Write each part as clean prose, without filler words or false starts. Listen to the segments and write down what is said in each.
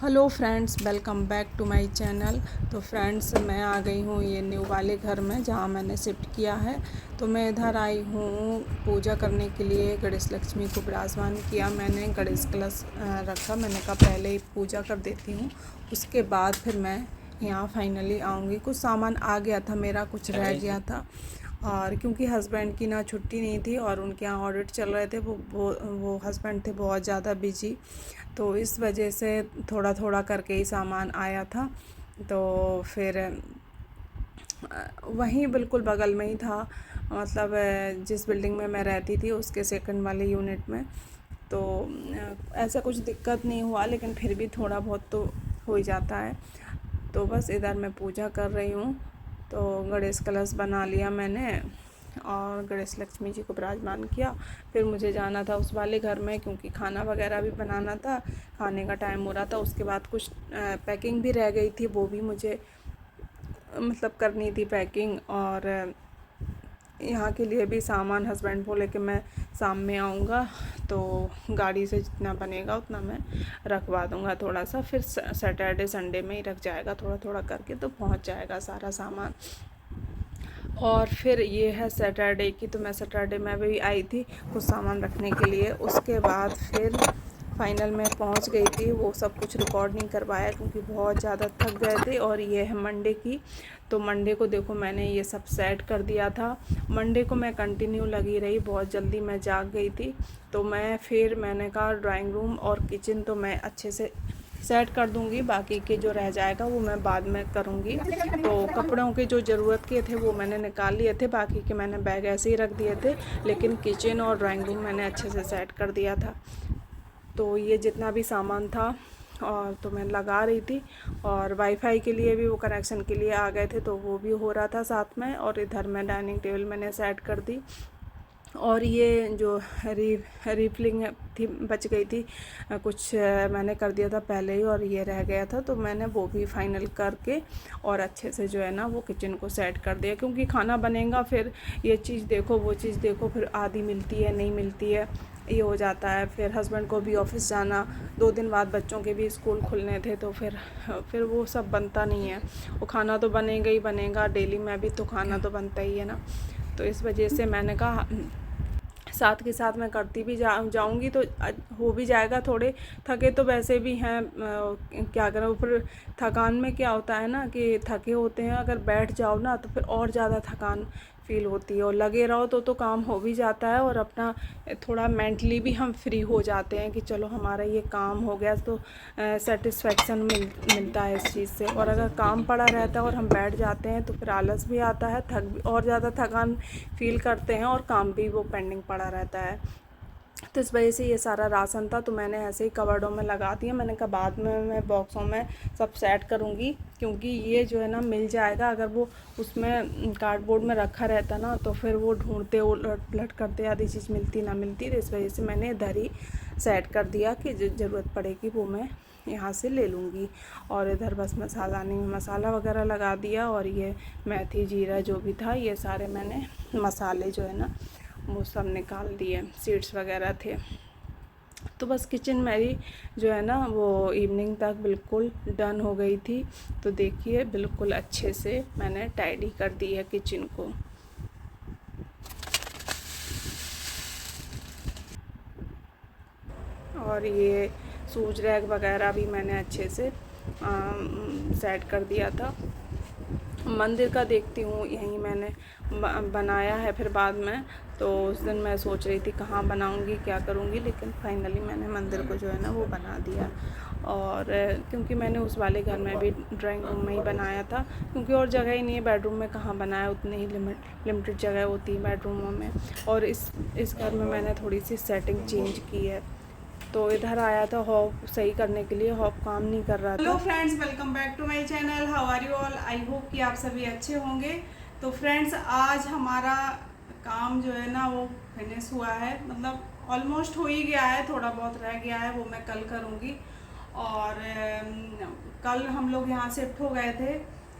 Hello friends, welcome back to my channel. तो friends, मैं आ गई हूँ ये न्यू वाले घर में जहाँ मैंने शिफ्ट किया है। तो मैं इधर आई हूँ पूजा करने के लिए। गणेश लक्ष्मी को विराजमान किया मैंने, गणेश कलश रखा। मैंने कहा पहले ही पूजा कर देती हूँ, उसके बाद फिर मैं यहाँ फाइनली आऊँगी। कुछ सामान आ गया था मेरा, कुछ रह गया था। और क्योंकि हस्बैंड की ना छुट्टी नहीं थी और उनके यहाँ ऑडिट चल रहे थे, वो हस्बैंड थे बहुत ज़्यादा बिजी, तो इस वजह से थोड़ा थोड़ा करके ही सामान आया था। तो फिर वहीं बिल्कुल बगल में ही था, मतलब जिस बिल्डिंग में मैं रहती थी उसके सेकंड वाले यूनिट में। तो ऐसा कुछ दिक्कत नहीं हुआ, लेकिन फिर भी थोड़ा बहुत तो हो ही जाता है। तो बस इधर मैं पूजा कर रही हूँ। तो गणेश कलश बना लिया मैंने और गणेश लक्ष्मी जी को विराजमान किया। फिर मुझे जाना था उस वाले घर में, क्योंकि खाना वगैरह भी बनाना था, खाने का टाइम हो रहा था। उसके बाद कुछ पैकिंग भी रह गई थी, वो भी मुझे मतलब करनी थी पैकिंग। और यहाँ के लिए भी सामान हस्बैंड बोले कि मैं शाम में आऊँगा तो गाड़ी से जितना बनेगा उतना मैं रखवा दूँगा थोड़ा सा, फिर सैटरडे संडे में ही रख जाएगा थोड़ा थोड़ा करके, तो पहुँच जाएगा सारा सामान। और फिर ये है सैटरडे की, तो मैं सैटरडे में भी आई थी कुछ सामान रखने के लिए। उसके बाद फिर फाइनल में पहुंच गई थी। वो सब कुछ रिकॉर्ड नहीं करवाया क्योंकि बहुत ज़्यादा थक गए थे। और ये है मंडे की, तो मंडे को देखो मैंने ये सब सेट कर दिया था। मंडे को मैं कंटिन्यू लगी रही, बहुत जल्दी मैं जाग गई थी। तो मैंने कहा ड्राइंग रूम और किचन तो मैं अच्छे से सेट कर दूंगी, बाकी के जो रह जाएगा वो मैं बाद में करूंगी। तो कपड़ों के जो ज़रूरत के थे वो मैंने निकाल लिए थे, बाकी के मैंने बैग ऐसे ही रख दिए थे। लेकिन किचन और ड्राइंग रूम मैंने अच्छे से सेट कर दिया था। तो ये जितना भी सामान था और तो मैं लगा रही थी। और वाईफाई के लिए भी वो कनेक्शन के लिए आ गए थे, तो वो भी हो रहा था साथ में। और इधर मैं डाइनिंग टेबल मैंने सेट कर दी। और ये जो रीफिलिंग थी बच गई थी, कुछ मैंने कर दिया था पहले ही और ये रह गया था, तो मैंने वो भी फाइनल करके और अच्छे से जो है ना वो किचन को सेट कर दिया। क्योंकि खाना बनेगा, फिर ये चीज़ देखो वो चीज़ देखो, फिर आधी मिलती है नहीं मिलती है, ये हो जाता है। फिर हस्बैंड को भी ऑफिस जाना, 2 दिन बाद बच्चों के भी स्कूल खुलने थे, तो फिर वो सब बनता नहीं है। वो खाना तो बनेगा ही बनेगा, डेली में भी तो खाना तो बनता ही है ना। तो इस वजह से मैंने कहा साथ के साथ मैं करती भी जाऊंगी तो हो भी जाएगा। थोड़े थके तो वैसे भी हैं, क्या करें। ऊपर थकान में क्या होता है ना कि थके होते हैं, अगर बैठ जाओ ना तो फिर और ज़्यादा थकान फील होती है। और लगे रहो तो काम हो भी जाता है, और अपना थोड़ा मेंटली भी हम फ्री हो जाते हैं कि चलो हमारा ये काम हो गया, तो सेटिस्फेक्शन मिलता है इस चीज़ से। और अगर काम पड़ा रहता है और हम बैठ जाते हैं तो फिर आलस भी आता है, और ज़्यादा थकान फील करते हैं, और काम भी वो पेंडिंग पड़ा रहता है। तो इस वजह से ये सारा राशन था तो मैंने ऐसे ही कवर्डों में लगा दिया। मैंने कहा बाद में मैं बॉक्सों में सब सेट करूँगी, क्योंकि ये जो है ना मिल जाएगा। अगर वो उसमें कार्डबोर्ड में रखा रहता ना तो फिर वो ढूंढते उलट पलट करते, आधी चीज़ मिलती ना मिलती। तो इस वजह से मैंने इधर ही सेट कर दिया कि जो ज़रूरत पड़ेगी वो मैं यहाँ से ले लूँगी। और इधर बस मसाला वगैरह लगा दिया। और ये मेथी जीरा जो भी था, ये सारे मैंने मसाले जो है ना वो सब निकाल दिए, सीड्स वगैरह थे। तो बस किचन मेरी जो है ना वो इवनिंग तक बिल्कुल डन हो गई थी। तो देखिए बिल्कुल अच्छे से मैंने टाइडी कर दी है किचन को। और ये सूज रैक वगैरह भी मैंने अच्छे से सेट कर दिया था। मंदिर का देखती हूँ, यहीं मैंने बनाया है। फिर बाद में तो उस दिन मैं सोच रही थी कहाँ बनाऊँगी क्या करूँगी, लेकिन फाइनली मैंने मंदिर को जो है ना वो बना दिया। और क्योंकि मैंने उस वाले घर में भी ड्राइंग रूम में ही बनाया था, क्योंकि और जगह ही नहीं है, बेडरूम में कहाँ बनाया, उतनी ही लिमिटेड जगह होती है बेडरूमों में। और इस घर में मैंने थोड़ी सी सेटिंग चेंज की है। तो इधर आया था हॉब सही करने के लिए, हॉब काम नहीं कर रहा था। Hello friends, welcome back to my channel. How are you all? I hope कि आप सभी अच्छे होंगे। तो फ्रेंड्स, आज हमारा काम जो है ना वो फिनिश हुआ है, मतलब ऑलमोस्ट हो ही गया है, थोड़ा बहुत रह गया है, वो मैं कल करूँगी। और कल हम लोग यहाँ शिफ्ट हो गए थे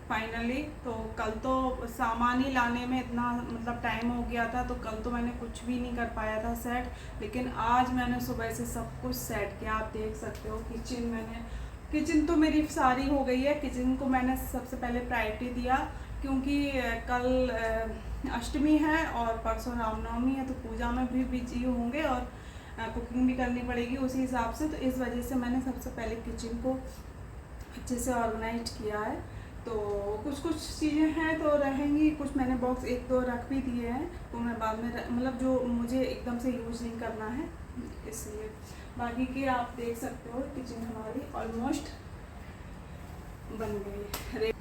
फाइनली। तो कल तो सामान ही लाने में इतना मतलब टाइम हो गया था, तो कल तो मैंने कुछ भी नहीं कर पाया था सेट। लेकिन आज मैंने सुबह से सब कुछ सेट किया। आप देख सकते हो किचन मैंने किचन तो मेरी सारी हो गई है। किचन को मैंने सबसे पहले प्रायोरिटी दिया, क्योंकि कल अष्टमी है और परसों रामनवमी है, तो पूजा में भी बिजी होंगे और कुकिंग भी करनी पड़ेगी उसी हिसाब से। तो इस वजह से मैंने सबसे पहले किचन को अच्छे से ऑर्गेनाइज किया है। तो कुछ कुछ चीज़ें हैं तो रहेंगी, कुछ मैंने बॉक्स एक दो रख भी दिए हैं, तो मैं बाद में मतलब जो मुझे एकदम से यूज़ नहीं करना है इसलिए। बाकी के आप देख सकते हो किचन हमारी ऑलमोस्ट बन गई है।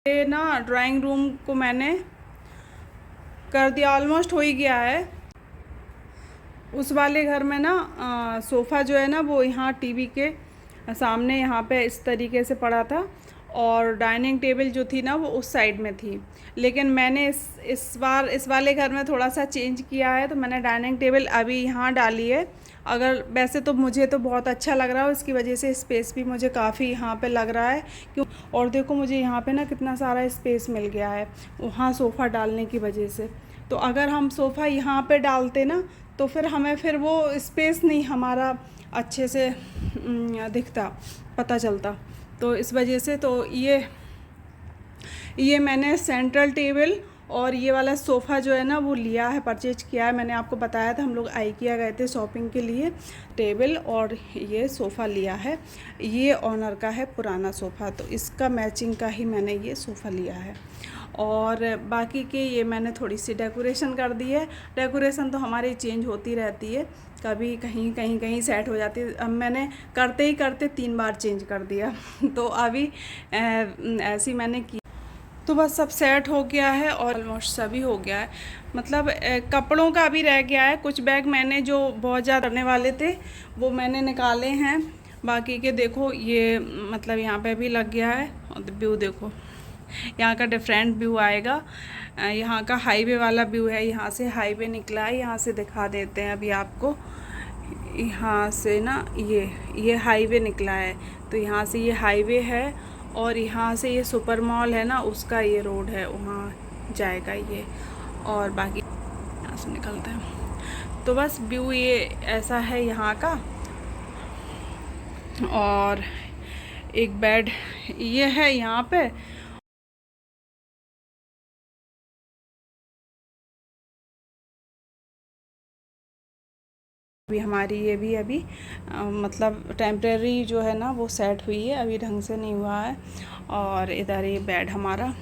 ये ना ड्राइंग रूम को मैंने कर दिया, ऑलमोस्ट हो ही गया है। उस वाले घर में ना सोफ़ा जो है ना वो यहाँ टीवी के सामने यहाँ पे इस तरीके से पड़ा था, और डाइनिंग टेबल जो थी ना वो उस साइड में थी। लेकिन मैंने इस बार इस वाले घर में थोड़ा सा चेंज किया है, तो मैंने डाइनिंग टेबल अभी यहाँ डाली है। अगर वैसे तो मुझे तो बहुत अच्छा लग रहा है, उसकी वजह से स्पेस भी मुझे काफ़ी यहाँ पे लग रहा है क्यों। और देखो मुझे यहाँ पे ना कितना सारा स्पेस मिल गया है वहाँ सोफ़ा डालने की वजह से। तो अगर हम सोफ़ा यहाँ पे डालते ना तो फिर हमें फिर वो स्पेस नहीं हमारा अच्छे से दिखता, पता चलता। तो इस वजह से तो ये मैंने सेंट्रल टेबल और ये वाला सोफ़ा जो है ना वो लिया है, परचेज किया है। मैंने आपको बताया था, हम लोग IKEA गए थे शॉपिंग के लिए। टेबल और ये सोफ़ा लिया है, ये ऑनर का है पुराना सोफ़ा, तो इसका मैचिंग का ही मैंने ये सोफ़ा लिया है। और बाकी के ये मैंने थोड़ी सी डेकोरेशन कर दी है। डेकोरेशन तो हमारी चेंज होती रहती है, कभी कहीं कहीं कहीं सेट हो जाती है। अब मैंने करते ही करते 3 बार चेंज कर दिया तो अभी ऐसी मैंने की। तो बस सब सेट हो गया है और ऑलमोस्ट सभी हो गया है। मतलब कपड़ों का भी रह गया है। कुछ बैग मैंने जो बहुत ज़्यादा करने वाले थे वो मैंने निकाले हैं। बाकी के देखो ये मतलब यहाँ पे भी लग गया है। और व्यू देखो, यहाँ का डिफरेंट व्यू आएगा। यहाँ का हाईवे वाला व्यू है, यहाँ से हाईवे निकला है। यहाँ से दिखा देते हैं अभी आपको, यहाँ से ना ये हाईवे निकला है, तो यहाँ से ये हाईवे है और यहाँ से ये सुपर मॉल है ना उसका ये रोड है, वहाँ जाएगा ये। और बाकी यहाँ से निकलते हैं। तो बस व्यू ये ऐसा है यहाँ का। और एक बेड ये है यहाँ पे। अभी हमारी ये भी अभी मतलब टेम्प्रेरी जो है ना वो सेट हुई है, अभी ढंग से नहीं हुआ है। और इधर ये बेड हमारा।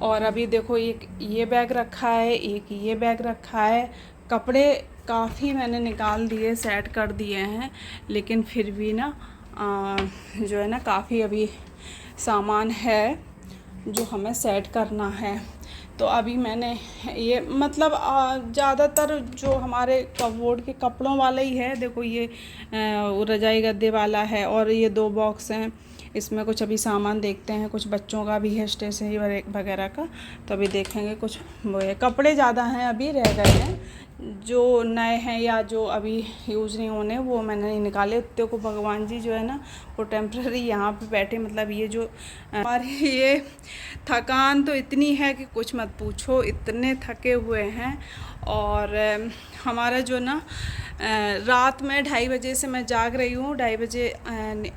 और अभी देखो एक ये बैग रखा है, एक ये बैग रखा है। कपड़े काफ़ी मैंने निकाल दिए, सेट कर दिए हैं, लेकिन फिर भी ना जो है ना काफ़ी अभी सामान है जो हमें सेट करना है। तो अभी मैंने ये मतलब ज़्यादातर जो हमारे कपबोर्ड के कपड़ों वाला ही है। देखो ये रजाई गद्दे वाला है और ये 2 बॉक्स हैं, इसमें कुछ अभी सामान देखते हैं। कुछ बच्चों का भी है, स्टेशनरी वगैरह का, तो अभी देखेंगे। कुछ वो है, कपड़े ज़्यादा हैं अभी रह गए हैं, जो नए हैं या जो अभी यूज़ नहीं होने वो मैंने नहीं निकाले। उतने को भगवान जी जो है ना वो टेम्प्रेरी यहाँ पे बैठे। मतलब ये जो हमारी ये थकान तो इतनी है कि कुछ मत पूछो, इतने थके हुए हैं। और हमारा जो ना रात में 2:30 बजे से मैं जाग रही हूँ। 2:30 बजे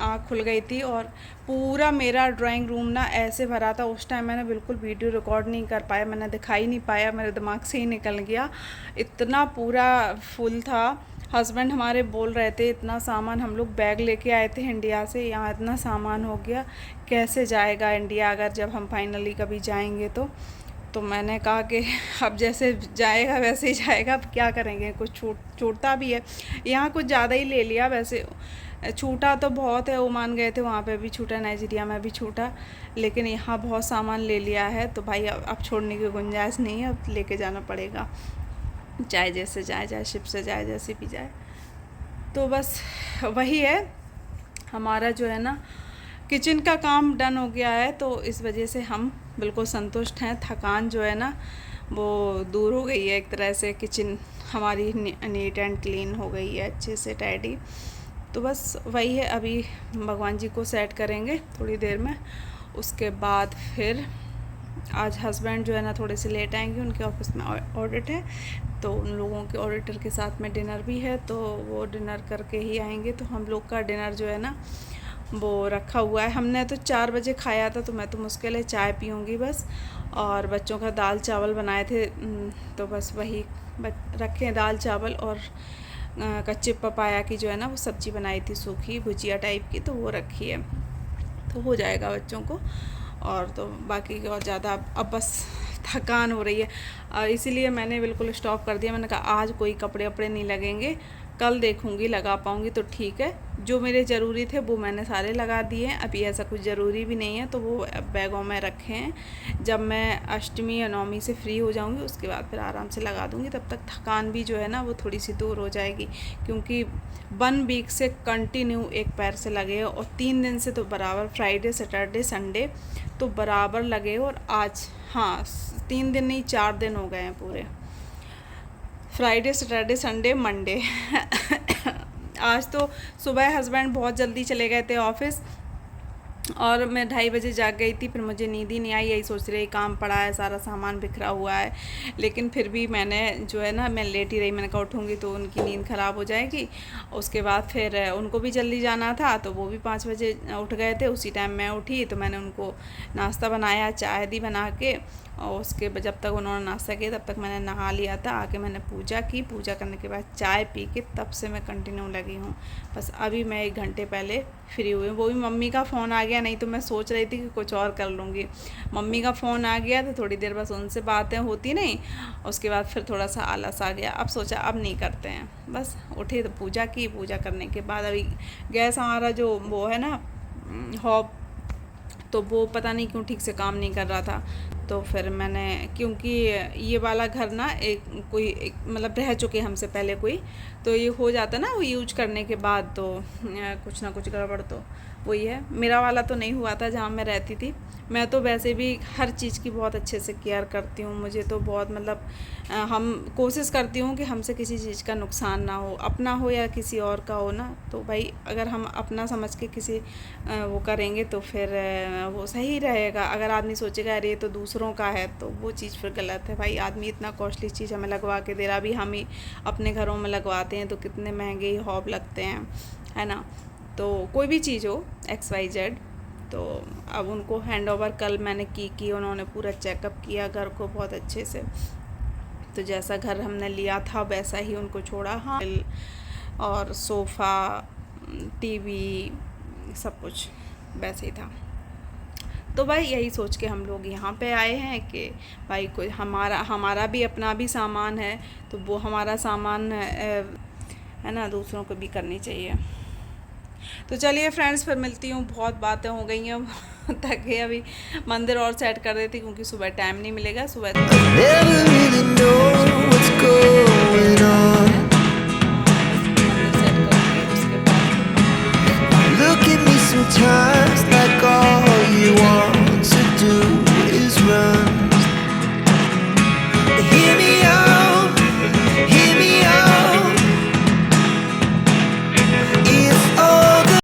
आँख खुल गई थी और पूरा मेरा ड्राइंग रूम ना ऐसे भरा था। उस टाइम मैंने बिल्कुल वीडियो रिकॉर्ड नहीं कर पाया, मैंने दिखाई नहीं पाया, मेरे दिमाग से ही निकल गया। इतना पूरा फुल था। हस्बैंड हमारे बोल रहे थे इतना सामान हम लोग बैग लेके आए थे इंडिया से, यहाँ इतना सामान हो गया, कैसे जाएगा इंडिया अगर जब हम फाइनली कभी जाएंगे तो मैंने कहा कि अब जैसे जाएगा वैसे ही जाएगा, अब क्या करेंगे। कुछ छूटता भी है, यहाँ कुछ ज़्यादा ही ले लिया। वैसे छूटा तो बहुत है, ओमान गए थे वहाँ पे भी छूटा, नाइजीरिया में भी छूटा, लेकिन यहाँ बहुत सामान ले लिया है। तो भाई अब छोड़ने की गुंजाइश नहीं है, अब लेके जाना पड़ेगा, चाहे जैसे जाए, चाहे शिप से जाए, जैसे भी जाए। तो बस वही है हमारा जो है ना किचन का काम डन हो गया है, तो इस वजह से हम बिल्कुल संतुष्ट हैं। थकान जो है ना वो दूर हो गई है एक तरह से। किचन हमारी नीट एंड क्लीन हो गई है, अच्छे से टाइडी। तो बस वही है, अभी भगवान जी को सेट करेंगे थोड़ी देर में। उसके बाद फिर आज हस्बैंड जो है ना थोड़े से लेट आएंगे, उनके ऑफिस में ऑडिट है, तो उन लोगों के ऑडिटर के साथ में डिनर भी है, तो वो डिनर करके ही आएंगे। तो हम लोग का डिनर जो है ना वो रखा हुआ है। हमने तो 4 बजे खाया था, तो मैं तो मुश्किल है चाय पीऊँगी बस। और बच्चों का दाल चावल बनाए थे, तो बस वही रखे हैं, दाल चावल। और कच्चे पपाया की जो है ना वो सब्ज़ी बनाई थी, सूखी भुजिया टाइप की, तो वो रखी है, तो हो जाएगा बच्चों को। और तो बाकी और ज़्यादा अब बस थकान हो रही है, इसीलिए मैंने बिल्कुल स्टॉप कर दिया। मैंने कहा आज कोई कपड़े वपड़े नहीं लगेंगे, कल देखूँगी लगा पाऊँगी तो ठीक है। जो मेरे ज़रूरी थे वो मैंने सारे लगा दिए हैं, अभी ऐसा कुछ ज़रूरी भी नहीं है, तो वो बैगों में रखे हैं। जब मैं अष्टमी या नवमी से फ्री हो जाऊँगी उसके बाद फिर आराम से लगा दूँगी। तब तक थकान भी जो है ना वो थोड़ी सी दूर हो जाएगी, क्योंकि 1 वीक से कंटिन्यू एक पैर से लगे, और 3 दिन से तो बराबर, फ्राइडे सैटरडे संडे तो बराबर लगे। और आज हाँ 3 दिन नहीं 4 दिन हो गए हैं पूरे, फ्राइडे सैटरडे संडे मंडे। आज तो सुबह हस्बैंड बहुत जल्दी चले गए थे ऑफिस, और मैं 2:30 बजे जाग गई थी। फिर मुझे नींद ही नहीं आई, यही सोच रही काम पड़ा है, सारा सामान बिखरा हुआ है। लेकिन फिर भी मैंने जो है ना मैं लेट ही रही, मैंने कहा उठूँगी तो उनकी नींद ख़राब हो जाएगी। उसके बाद फिर उनको भी जल्दी जाना था, तो वो भी 5 बजे उठ गए थे। उसी टाइम मैं उठी, तो मैंने उनको नाश्ता बनाया, चाय दी बना के, और उसके जब तक उन्होंने नाश्ता किया तब तक मैंने नहा लिया था। आके मैंने पूजा की, पूजा करने के बाद चाय पी के तब से मैं कंटिन्यू लगी हूँ। बस अभी मैं 1 घंटे पहले फ्री हुई हूँ, वो भी मम्मी का फ़ोन आ गया, नहीं तो मैं सोच रही थी कि कुछ और कर लूँगी। मम्मी का फ़ोन आ गया तो थोड़ी देर बस उनसे बातें होती नहीं, उसके बाद फिर थोड़ा सा आलस आ गया। अब सोचा अब नहीं करते हैं, बस उठे तो पूजा की। पूजा करने के बाद अभी गैस हमारा जो वो है ना हॉब, तो वो पता नहीं क्यों ठीक से काम नहीं कर रहा था। तो फिर मैंने, क्योंकि ये वाला घर ना एक मतलब रह चुके हमसे पहले कोई, तो ये हो जाता ना वो यूज करने के बाद, तो कुछ ना कुछ गड़बड़ तो वही है। मेरा वाला तो नहीं हुआ था जहाँ मैं रहती थी। मैं तो वैसे भी हर चीज़ की बहुत अच्छे से केयर करती हूँ, मुझे तो बहुत मतलब हम कोशिश करती हूँ कि हमसे किसी चीज़ का नुकसान ना हो, अपना हो या किसी और का हो ना। तो भाई अगर हम अपना समझ के किसी वो करेंगे तो फिर वो सही रहेगा। अगर आदमी सोचेगा अरे ये तो दूसरों का है, तो वो चीज़ फिर गलत है। भाई आदमी इतना कॉस्टली चीज़ हमें लगवा के दे रहा, अभी हम ही अपने घरों में लगवाते हैं तो कितने महंगे हॉब लगते हैं, है ना। तो कोई भी चीज़ हो XYZ, तो अब उनको हैंड ओवर कल मैंने की उन्होंने पूरा चेकअप किया घर को बहुत अच्छे से। तो जैसा घर हमने लिया था वैसा ही उनको छोड़ा। हाँ, और सोफ़ा, टीवी, सब कुछ वैसे ही था। तो भाई यही सोच के हम लोग यहाँ पे आए हैं कि भाई कोई हमारा भी अपना भी सामान है, तो वो हमारा सामान है ना, दूसरों को भी करनी चाहिए। तो चलिए फ्रेंड्स, फिर मिलती हूँ। बहुत बातें हो गई हैं तक है, अभी मंदिर और सेट कर देती क्योंकि सुबह टाइम नहीं मिलेगा। सुबह